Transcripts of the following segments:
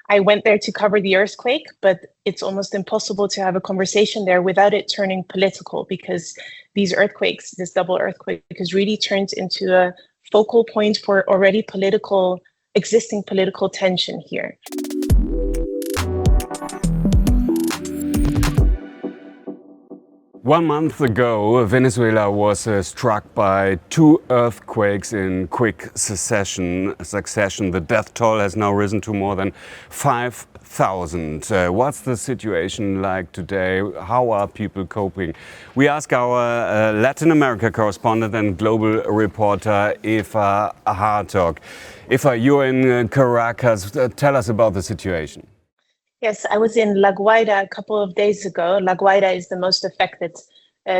I went there to cover the earthquake, but it's almost impossible to have a conversation there without it turning political, because these earthquakes, this double earthquake, has really turned into a focal point for already existing political tension here. One month ago, Venezuela was struck by two earthquakes in quick succession. The death toll has now risen to more than 5,000. What's the situation like today? How are people coping? We ask our Latin America correspondent and global reporter Eva Hartog. Eva, you're in Caracas. Tell us about the situation. Yes, I was in La Guaira a couple of days ago. La Guaira is the most affected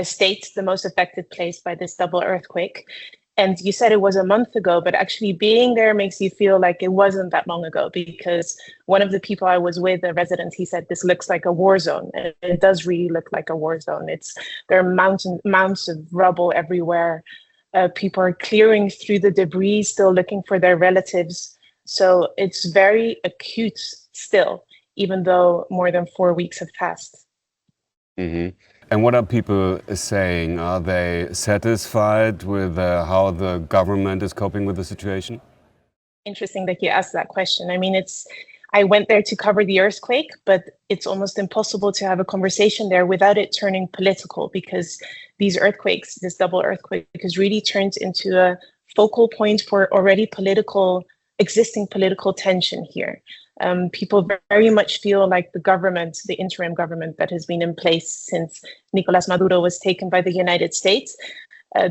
state, the most affected place by this double earthquake. And you said it was a month ago, but actually being there makes you feel like it wasn't that long ago, because one of the people I was with, a resident, he said, this looks like a war zone. And it does really look like a war zone. There are mounds of rubble everywhere. People are clearing through the debris, still looking for their relatives. So it's very acute still, even though more than 4 weeks have passed. Mm-hmm. And what are people saying? Are they satisfied with how the government is coping with the situation? Interesting that you asked that question. I mean, I went there to cover the earthquake, but it's almost impossible to have a conversation there without it turning political, because these earthquakes, this double earthquake, has really turned into a focal point for already existing political tension here. People very much feel like the government, the interim government that has been in place since Nicolas Maduro was taken by the United States,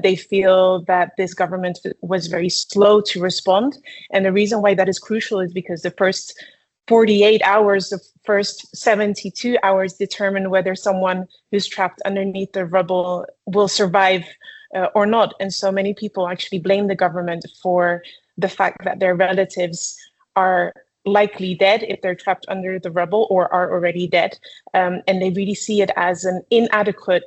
they feel that this government was very slow to respond. And the reason why that is crucial is because the first 48 hours, the first 72 hours determine whether someone who's trapped underneath the rubble will survive or not. And so many people actually blame the government for the fact that their relatives are likely dead if they're trapped under the rubble, or are already dead. And they really see it as an inadequate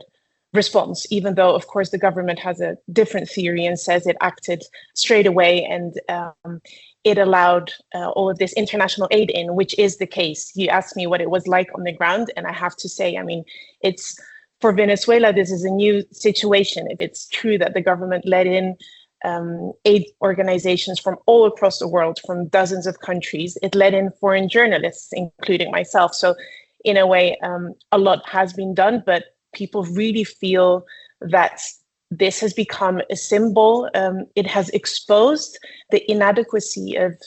response, even though, of course, the government has a different theory and says it acted straight away and it allowed all of this international aid in, which is the case. You asked me what it was like on the ground, and I have to say, I mean, for Venezuela, this is a new situation. If it's true that the government let in aid organizations from all across the world, from dozens of countries. It let in foreign journalists, including myself. So in a way, a lot has been done, but people really feel that this has become a symbol. It has exposed the inadequacy of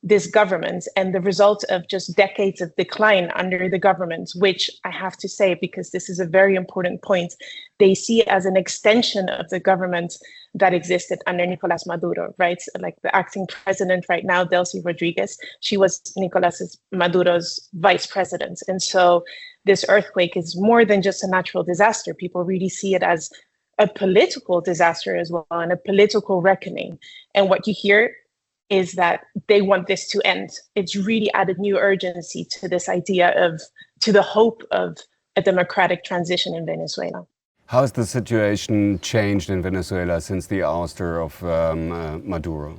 this government and the result of just decades of decline under the government, which I have to say, because this is a very important point, they see it as an extension of the government that existed under Nicolas Maduro, right? Like the acting president right now, Delcy Rodriguez, she was Nicolas Maduro's vice president. And so this earthquake is more than just a natural disaster. People really see it as a political disaster as well, and a political reckoning. And what you hear is that they want this to end. It's really added new urgency to this idea to the hope of a democratic transition in Venezuela. How has the situation changed in Venezuela since the ouster of Maduro?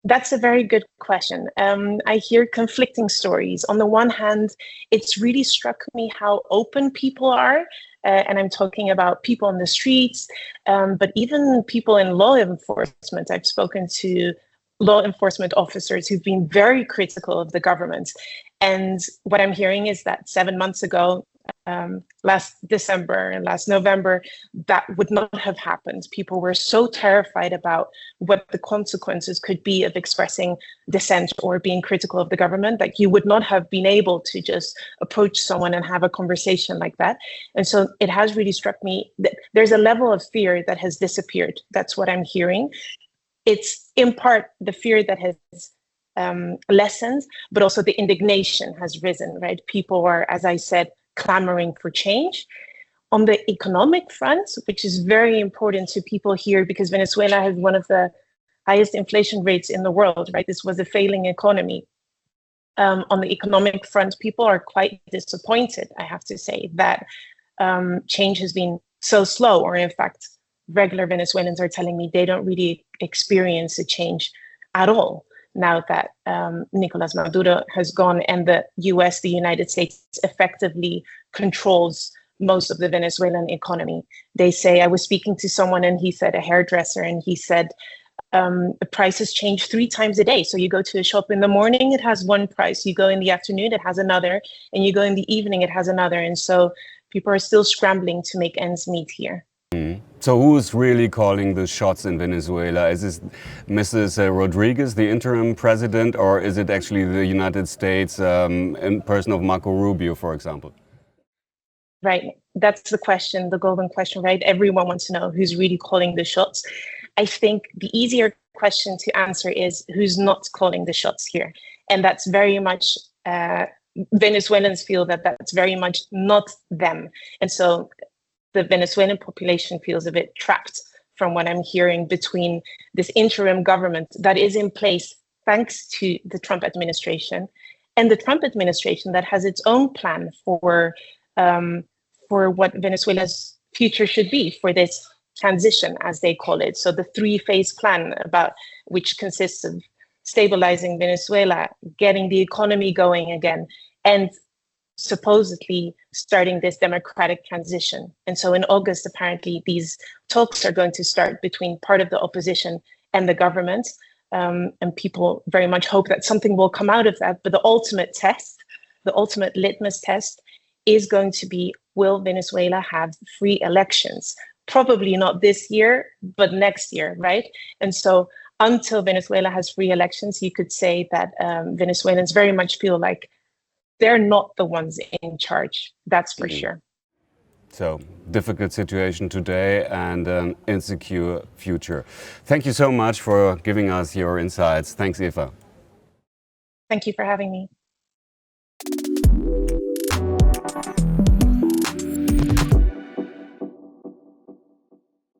That's a very good question. I hear conflicting stories. On the one hand, it's really struck me how open people are. And I'm talking about people on the streets, but even people in law enforcement. I've spoken to law enforcement officers who've been very critical of the government. And what I'm hearing is that 7 months ago, last December and last November, that would not have happened. People were so terrified about what the consequences could be of expressing dissent or being critical of the government that you would not have been able to just approach someone and have a conversation like that. And so it has really struck me that there's a level of fear that has disappeared. That's what I'm hearing. It's in part the fear that has lessened, but also the indignation has risen, right? People are, as I said, clamoring for change. On the economic front, which is very important to people here, because Venezuela has one of the highest inflation rates in the world, right? This was a failing economy. On the economic front, people are quite disappointed, I have to say, that change has been so slow, or in fact, regular Venezuelans are telling me they don't really experience a change at all. now that Nicolas Maduro has gone and the US, the United States, effectively controls most of the Venezuelan economy. They say, I was speaking to someone and he said, a hairdresser, and he said, the prices change 3 times a day. So you go to a shop in the morning, it has one price. You go in the afternoon, it has another. And you go in the evening, it has another. And so people are still scrambling to make ends meet here. So who's really calling the shots in Venezuela? Is this Mrs. Rodriguez, the interim president, or is it actually the United States in person of Marco Rubio, for example? Right. That's the question, the golden question, right? Everyone wants to know who's really calling the shots. I think the easier question to answer is who's not calling the shots here. And that's very much, Venezuelans feel that that's very much not them. And so the Venezuelan population feels a bit trapped from what I'm hearing between this interim government that is in place thanks to the Trump administration and the Trump administration that has its own plan for what Venezuela's future should be for this transition, as they call it. So the 3-phase plan about which consists of stabilizing Venezuela, getting the economy going again, and supposedly starting this democratic transition. And so in August, apparently, these talks are going to start between part of the opposition and the government. And people very much hope that something will come out of that. But the ultimate test, the ultimate litmus test, is going to be, will Venezuela have free elections? Probably not this year, but next year, right? And so until Venezuela has free elections, you could say that Venezuelans very much feel like they're not the ones in charge. That's for sure. So, difficult situation today and an insecure future. Thank you so much for giving us your insights. Thanks, Eva. Thank you for having me.